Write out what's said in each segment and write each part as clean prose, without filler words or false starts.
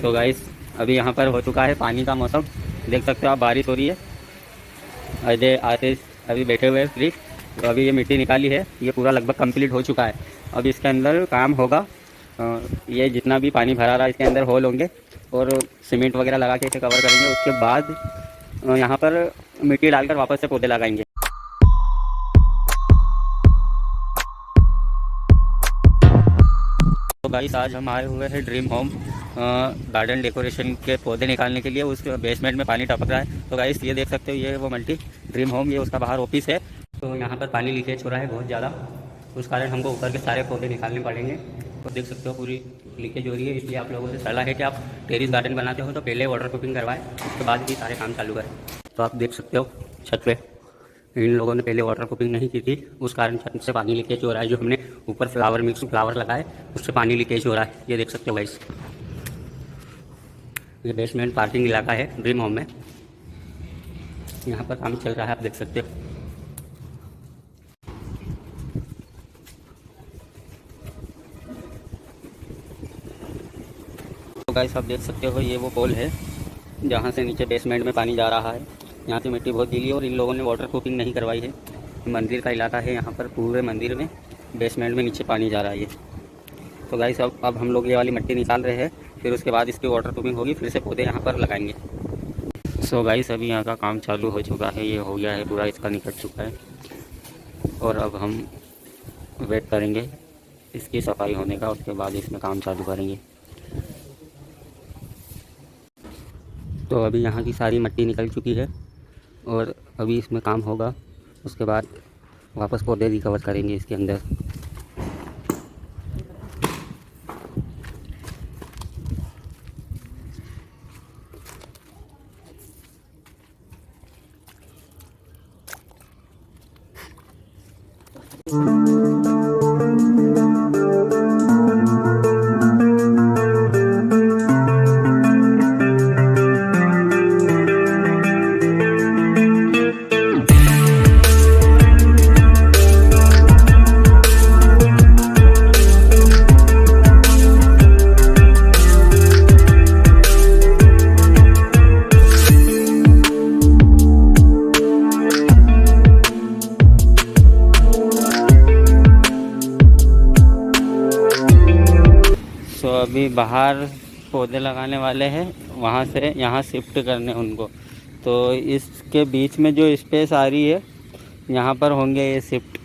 So guys अभी यहाँ पर हो चुका है पानी का मौसम, देख सकते हो आप, बारिश हो रही है। अजय आतिश अभी बैठे हुए हैं फ्री। तो अभी ये मिट्टी निकाली है, ये पूरा लगभग कंप्लीट हो चुका है। अब इसके अंदर काम होगा, ये जितना भी पानी भरा रहा है इसके अंदर होल होंगे और सीमेंट वगैरह लगा के इसे कवर करेंगे। उसके बाद यहाँ पर मिट्टी डालकर वापस से पौधे लगाएंगे। तो गाइस आज हम आए हुए हैं ड्रीम होम गार्डन डेकोरेशन के पौधे निकालने के लिए। उस बेसमेंट में पानी टपक रहा है। तो गाइस ये देख सकते हो, ये वो मल्टी ड्रीम होम, ये उसका बाहर ऑफिस है। तो यहाँ पर पानी लीकेज हो रहा है बहुत ज़्यादा, उस कारण हमको ऊपर के सारे पौधे निकालने पड़ेंगे। तो देख सकते हो पूरी लीकेज हो रही है, इसलिए आप लोगों से सलाह है कि आप टेरेस गार्डन बनाते हो तो पहले वाटर प्रूफिंग करवाएं, उसके बाद ही सारे काम चालू करें। तो आप देख सकते हो छत पे इन लोगों ने पहले वाटर प्रूफिंग नहीं की थी, उस कारण छत से पानी लीकेज हो रहा है। जो हमने ऊपर फ्लावर मिक्स फ्लावर लगाए उससे पानी लीकेज हो रहा है, ये देख सकते हो गाइस। ये बेसमेंट पार्किंग इलाका है ड्रीम होम में, यहाँ पर काम चल रहा है, आप देख सकते हो। तो गाइस आप देख सकते हो, ये वो पोल है जहाँ से नीचे बेसमेंट में पानी जा रहा है। यहाँ की मिट्टी बहुत गीली है और इन लोगों ने वाटर प्रूफिंग नहीं करवाई है। मंदिर का इलाका है, यहाँ पर पूरे मंदिर में बेसमेंट में नीचे पानी जा रहा है ये। तो गाइस अब हम लोग ये वाली मिट्टी निकाल रहे हैं, फिर उसके बाद इसकी वाटर प्रूफिंग होगी, फिर से पौधे यहाँ पर लगाएंगे। सो गाइस अभी यहाँ का काम चालू हो चुका है, ये हो गया है पूरा, इसका निकल चुका है। और अब हम वेट करेंगे इसकी सफाई होने का, उसके बाद इसमें काम चालू करेंगे। तो अभी यहाँ की सारी मिट्टी निकल चुकी है और अभी इसमें काम होगा, उसके बाद वापस पौधे रिकवर करेंगे इसके अंदर। तो अभी बाहर पौधे लगाने वाले हैं, वहाँ से यहाँ शिफ्ट करने उनको। तो इसके बीच में जो स्पेस आ रही है यहाँ पर होंगे ये शिफ्ट।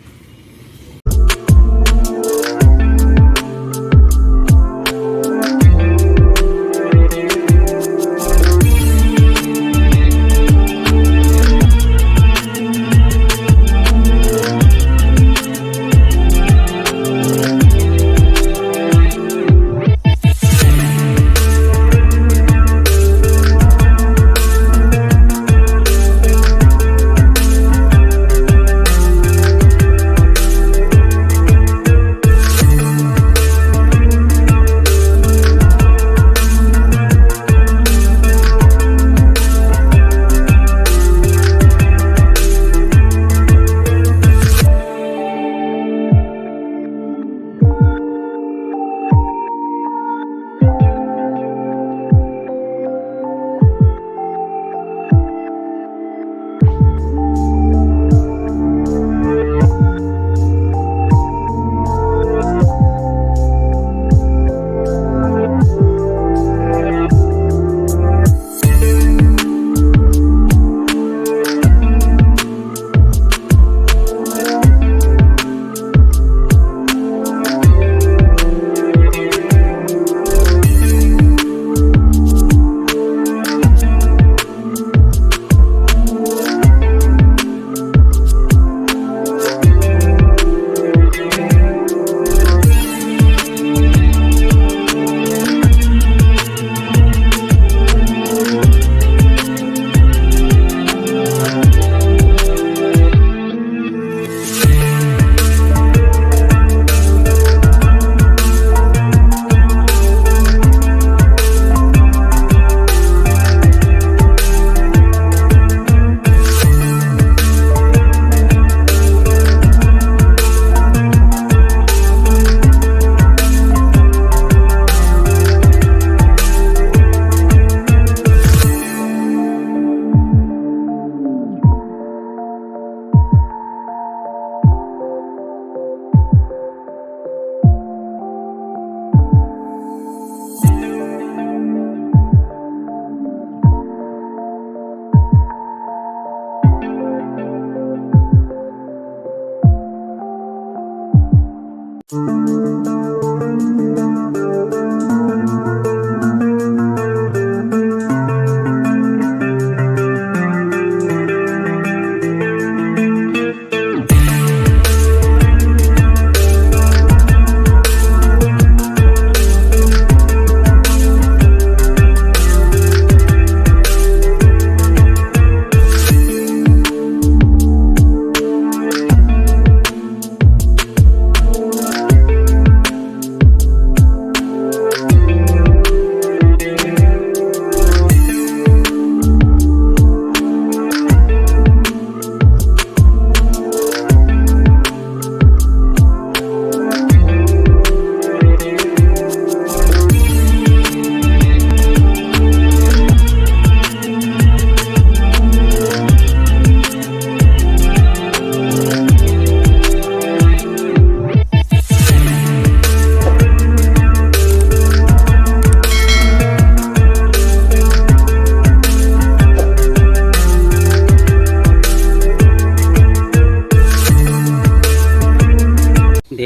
देख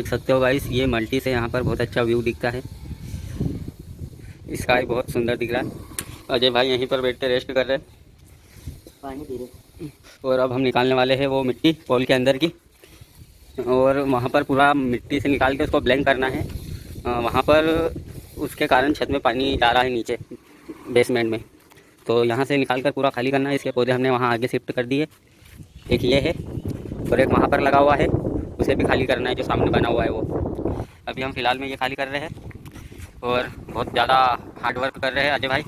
सकते हो गाइस, ये मल्टी से यहाँ पर बहुत अच्छा व्यू दिखता है। स्काई बहुत सुंदर दिख रहा है। अजय भाई यहीं पर बैठते रेस्ट कर रहे हैं, पानी पी रहे। और अब हम निकालने वाले हैं वो मिट्टी पोल के अंदर की, और वहाँ पर पूरा मिट्टी से निकाल के उसको ब्लेंड करना है। वहाँ पर उसके कारण छत में पानी जा रहा है नीचे बेसमेंट में, तो यहाँ से निकाल कर पूरा खाली करना है। इसके पौधे हमने वहाँ आगे शिफ्ट कर दिए, एक ये है और एक वहाँ पर लगा हुआ है, उसे भी खाली करना है जो सामने बना हुआ है वो। अभी हम फ़िलहाल में ये खाली कर रहे हैं और बहुत ज़्यादा हार्ड वर्क कर रहे हैं अजय भाई।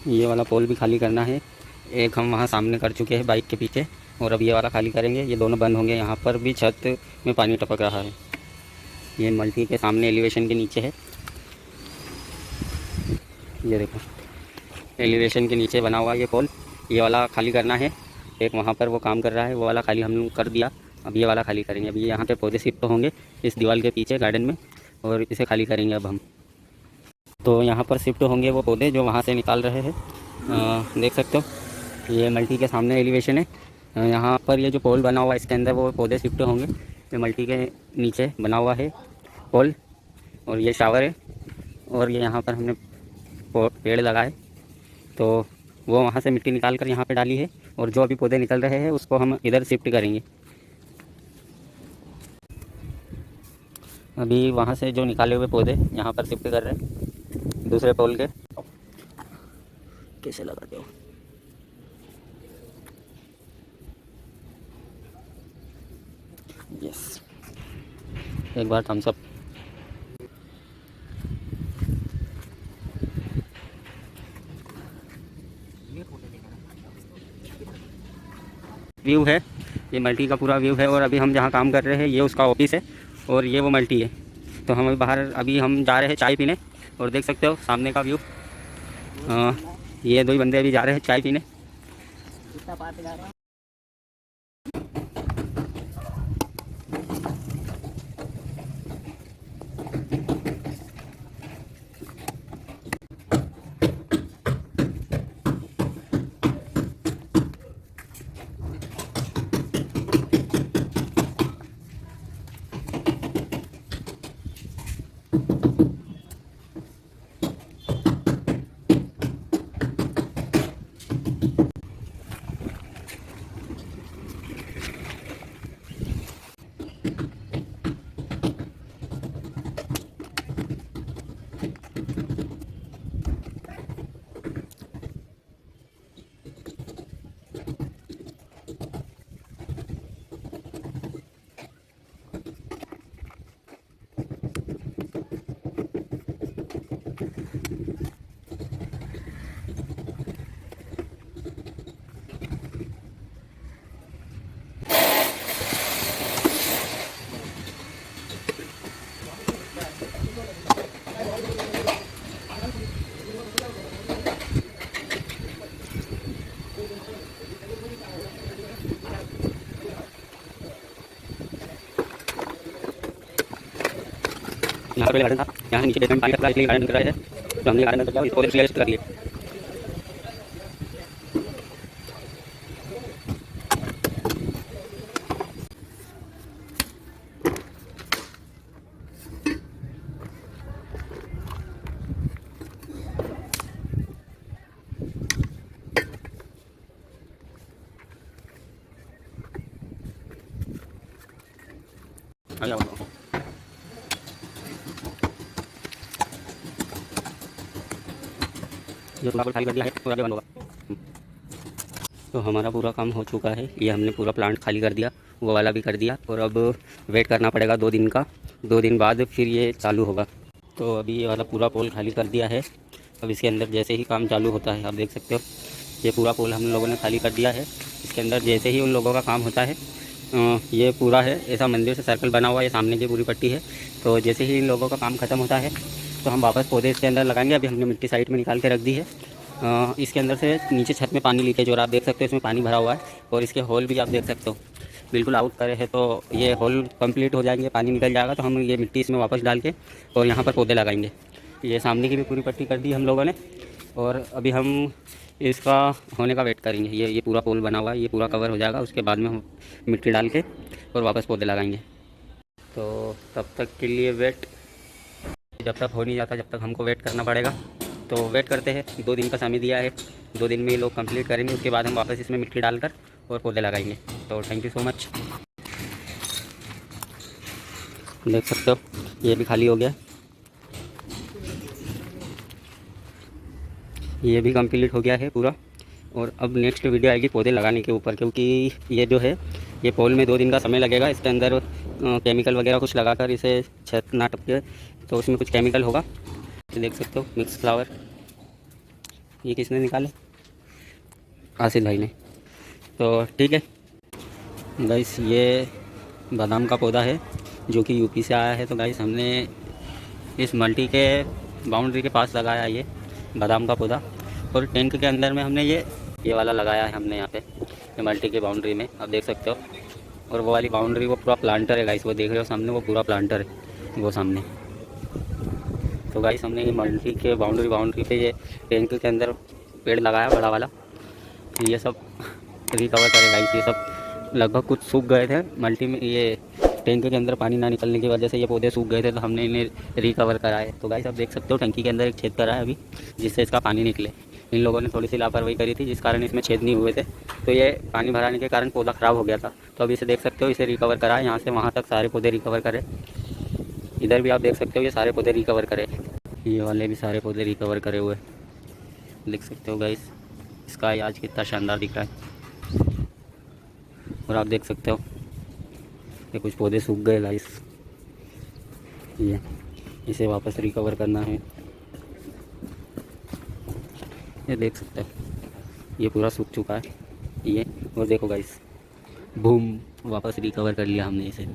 ये वाला पोल भी खाली करना है, एक हम वहाँ सामने कर चुके हैं बाइक के पीछे, और अब ये वाला खाली करेंगे। ये दोनों बंद होंगे। यहाँ पर भी छत में पानी टपक रहा है। ये मल्टी के सामने एलिवेशन के नीचे है, ये देखो एलिवेशन के नीचे बना हुआ ये पोल। ये वाला खाली करना है। एक वहाँ पर वो काम कर रहा है, वो वाला खाली हम कर दिया। अब ये वाला खाली करेंगे। अभी यहाँ पे पौधे शिफ्ट होंगे इस दीवार के पीछे गार्डन में, और इसे खाली करेंगे अब हम। तो यहाँ पर शिफ्ट होंगे वो पौधे जो वहाँ से निकाल रहे हैं। देख सकते हो ये मल्टी के सामने एलिवेशन है। यहाँ पर ये जो पोल बना हुआ है इसके अंदर वो पौधे शिफ्ट होंगे। ये मल्टी के नीचे बना हुआ है पोल, और ये शावर है, और ये यहाँ पर हमने पेड़ लगाए, तो वो वहाँ से मिट्टी निकाल कर यहाँ पे डाली है, और जो अभी पौधे निकल रहे हैं उसको हम इधर शिफ्ट करेंगे। अभी वहाँ से जो निकाले हुए पौधे यहाँ पर शिफ्ट कर रहे हैं दूसरे पोल के। कैसे लगाते हो? यस, एक बार थम्स अप। व्यू है, ये मल्टी का पूरा व्यू है। और अभी हम जहाँ काम कर रहे हैं ये उसका ऑफिस है, और ये वो मल्टी है। तो हम बाहर अभी हम जा रहे हैं चाय पीने, और देख सकते हो सामने का व्यू। ये दो ही बंदे अभी जा रहे हैं चाय पीने। यहाँ पर गार्डन था, यहाँ नीचे बेसमेंट पानी का इसलिए गार्डन कर रहे हैं। तो हमने गार्डन कर दिया, इसको क्लियर कर दिए। ये पूरा खाली कर दिया है तो आगे बंद होगा। तो हमारा पूरा काम हो चुका है, ये हमने पूरा प्लांट खाली कर दिया, वो वाला भी कर दिया, और अब वेट करना पड़ेगा 2 दिन का। 2 दिन बाद फिर ये चालू होगा। तो अभी ये वाला पूरा पोल खाली कर दिया है। अब इसके अंदर जैसे ही काम चालू होता है, आप देख सकते हो ये पूरा पोल हम लोगों ने खाली कर दिया है। इसके अंदर जैसे ही उन लोगों का काम होता है, ये पूरा है ऐसा मंदिर से सर्कल बना हुआ है, ये सामने की पूरी पट्टी है। तो जैसे ही इन लोगों का काम ख़त्म होता है तो हम वापस पौधे इसके अंदर लगाएंगे। अभी हमने मिट्टी साइड में निकाल के रख दी है। इसके अंदर से नीचे छत में पानी लीकेज और आप देख सकते हो इसमें पानी भरा हुआ है, और इसके होल भी आप देख सकते हो बिल्कुल आउट करे हैं। तो ये होल कंप्लीट हो जाएंगे, पानी निकल जाएगा तो हम ये मिट्टी इसमें वापस डाल के और यहाँ पर पौधे लगाएंगे। ये सामने की भी पूरी पट्टी कर दी हम लोगों ने, और अभी हम इसका होने का वेट करेंगे। ये पूरा पोल बना हुआ है, ये पूरा कवर हो जाएगा, उसके बाद में हम मिट्टी डाल के और वापस पौधे लगाएंगे। तो तब तक के लिए वेट, जब तक हो नहीं जाता जब तक हमको वेट करना पड़ेगा। तो वेट करते हैं, 2 दिन का समय दिया है, 2 दिन में ये लोग कंप्लीट करेंगे, उसके बाद हम वापस इसमें मिट्टी डालकर और पौधे लगाएंगे। तो थैंक यू सो मच। देख सकते हो ये भी खाली हो गया, ये भी कंप्लीट हो गया है पूरा। और अब नेक्स्ट वीडियो आएगी पौधे लगाने के ऊपर, क्योंकि ये जो है ये पोल में 2 दिन का समय लगेगा। इसके अंदर केमिकल वगैरह कुछ लगाकर इसे छत ना टपके, तो उसमें कुछ केमिकल होगा। ये देख सकते हो मिक्स फ्लावर, ये किसने निकाले? आसिफ भाई ने। तो ठीक है गाइस, ये बादाम का पौधा है जो कि यूपी से आया है। तो गाइस हमने इस मल्टी के बाउंड्री के पास लगाया ये बादाम का पौधा, और टैंक के अंदर में हमने ये वाला लगाया है हमने यहाँ पे ये मल्टी के बाउंड्री में, आप देख सकते हो। और वो वाली बाउंड्री वो पूरा प्लांटर है गाइस, वो देख रहे हो सामने, वो पूरा प्लांटर है वो सामने। तो गाइस हमने ये मल्टी के बाउंड्री पे ये टैंक के अंदर पेड़ लगाया बड़ा वाला। ये सब रिकवर करे गाइस, ये सब लगभग कुछ सूख गए थे मल्टी में, ये टैंक के अंदर पानी ना निकलने की वजह से ये पौधे सूख गए थे, तो हमने इन्हें रिकवर कराए। तो गाइस आप देख सकते हो टंकी के अंदर एक छेद करा है अभी, जिससे इसका पानी निकले। इन लोगों ने थोड़ी सी लापरवाही करी थी जिस कारण इसमें छेद नहीं हुए थे, तो ये पानी भराने के कारण पौधा ख़राब हो गया था। तो अभी इसे देख सकते हो, इसे रिकवर करा है, यहाँ से वहाँ तक सारे पौधे रिकवर करे। इधर भी आप देख सकते हो ये सारे पौधे रिकवर करे, ये वाले भी सारे पौधे रिकवर करे हुए देख सकते हो गाइस। इसका आज कितना शानदार दिख रहा है। और आप देख सकते हो ये कुछ पौधे सूख गए गाइस, ये इसे वापस रिकवर करना है। ये देख सकते हो ये पूरा सूख चुका है ये, और देखो गाइस बूम, वापस रिकवर कर लिया हमने इसे।